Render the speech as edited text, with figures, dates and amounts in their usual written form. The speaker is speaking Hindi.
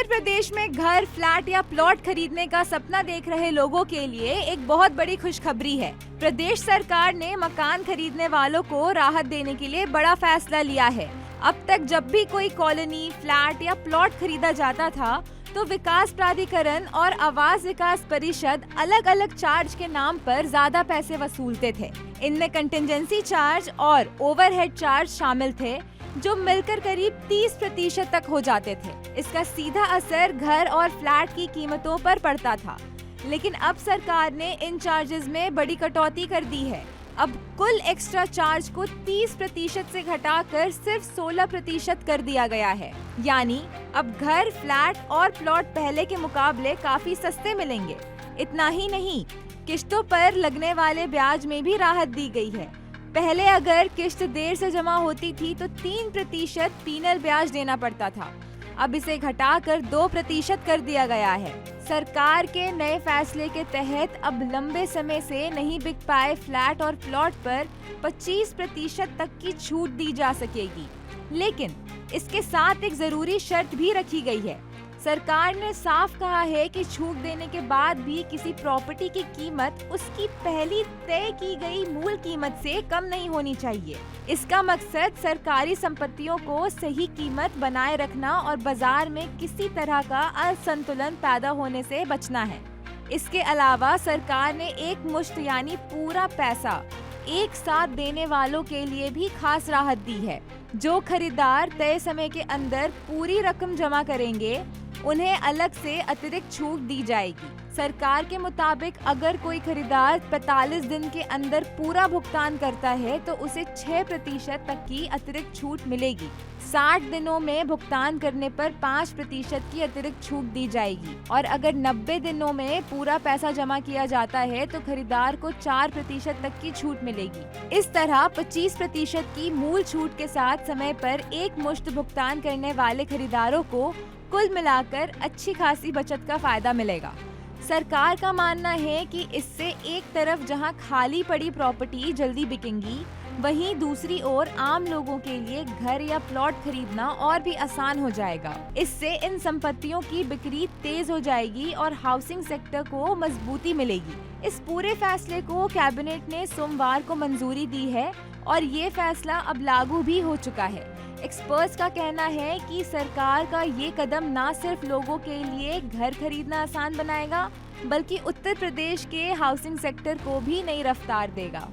उत्तर प्रदेश में घर, फ्लैट या प्लॉट खरीदने का सपना देख रहे लोगों के लिए एक बहुत बड़ी खुशखबरी है। प्रदेश सरकार ने मकान खरीदने वालों को राहत देने के लिए बड़ा फैसला लिया है। अब तक जब भी कोई कॉलोनी, फ्लैट या प्लॉट खरीदा जाता था तो विकास प्राधिकरण और आवास विकास परिषद अलग अलग चार्ज के नाम पर ज्यादा पैसे वसूलते थे। इनमें कंटिजेंसी चार्ज और ओवरहेड चार्ज शामिल थे, जो मिलकर करीब 30% तक हो जाते थे। इसका सीधा असर घर और फ्लैट की कीमतों पर पड़ता था, लेकिन अब सरकार ने इन चार्जेस में बड़ी कटौती कर दी है। अब कुल एक्स्ट्रा चार्ज को 30% से घटाकर सिर्फ 16% कर दिया गया है। यानी अब घर, फ्लैट और प्लॉट पहले के मुकाबले काफी सस्ते मिलेंगे। इतना ही नहीं, किश्तों पर लगने वाले ब्याज में भी राहत दी गई है। पहले अगर किश्त देर से जमा होती थी तो 3% पीनल ब्याज देना पड़ता था। अब इसे घटाकर 2% कर दिया गया है। सरकार के नए फैसले के तहत अब लंबे समय से नहीं बिक पाए फ्लैट और प्लॉट पर 25% तक की छूट दी जा सकेगी। लेकिन इसके साथ एक जरूरी शर्त भी रखी गई है। सरकार ने साफ कहा है कि छूट देने के बाद भी किसी प्रॉपर्टी की कीमत उसकी पहली तय की गई मूल कीमत से कम नहीं होनी चाहिए। इसका मकसद सरकारी संपत्तियों को सही कीमत बनाए रखना और बाजार में किसी तरह का असंतुलन पैदा होने से बचना है। इसके अलावा सरकार ने एक मुश्त यानी पूरा पैसा एक साथ देने वालों के लिए भी खास राहत दी है। जो खरीदार तय समय के अंदर पूरी रकम जमा करेंगे, उन्हें अलग से अतिरिक्त छूट दी जाएगी। सरकार के मुताबिक अगर कोई खरीदार 45 दिन के अंदर पूरा भुगतान करता है तो उसे 6% तक की अतिरिक्त छूट मिलेगी। 60 दिनों में भुगतान करने पर 5% की अतिरिक्त छूट दी जाएगी और अगर 90 दिनों में पूरा पैसा जमा किया जाता है तो खरीदार को 4% तक की छूट मिलेगी। इस तरह 25% की मूल छूट के साथ समय पर एक मुश्त भुगतान करने वाले खरीदारों को कुल मिलाकर अच्छी खासी बचत का फायदा मिलेगा। सरकार का मानना है कि इससे एक तरफ जहां खाली पड़ी प्रॉपर्टी जल्दी बिकेंगी, वहीं दूसरी ओर आम लोगों के लिए घर या प्लॉट खरीदना और भी आसान हो जाएगा। इससे इन संपत्तियों की बिक्री तेज हो जाएगी और हाउसिंग सेक्टर को मजबूती मिलेगी। इस पूरे फैसले को कैबिनेट ने सोमवार को मंजूरी दी है और ये फैसला अब लागू भी हो चुका है। एक्सपर्ट्स का कहना है कि सरकार का ये कदम न सिर्फ लोगों के लिए घर खरीदना आसान बनाएगा, बल्कि उत्तर प्रदेश के हाउसिंग सेक्टर को भी नई रफ्तार देगा।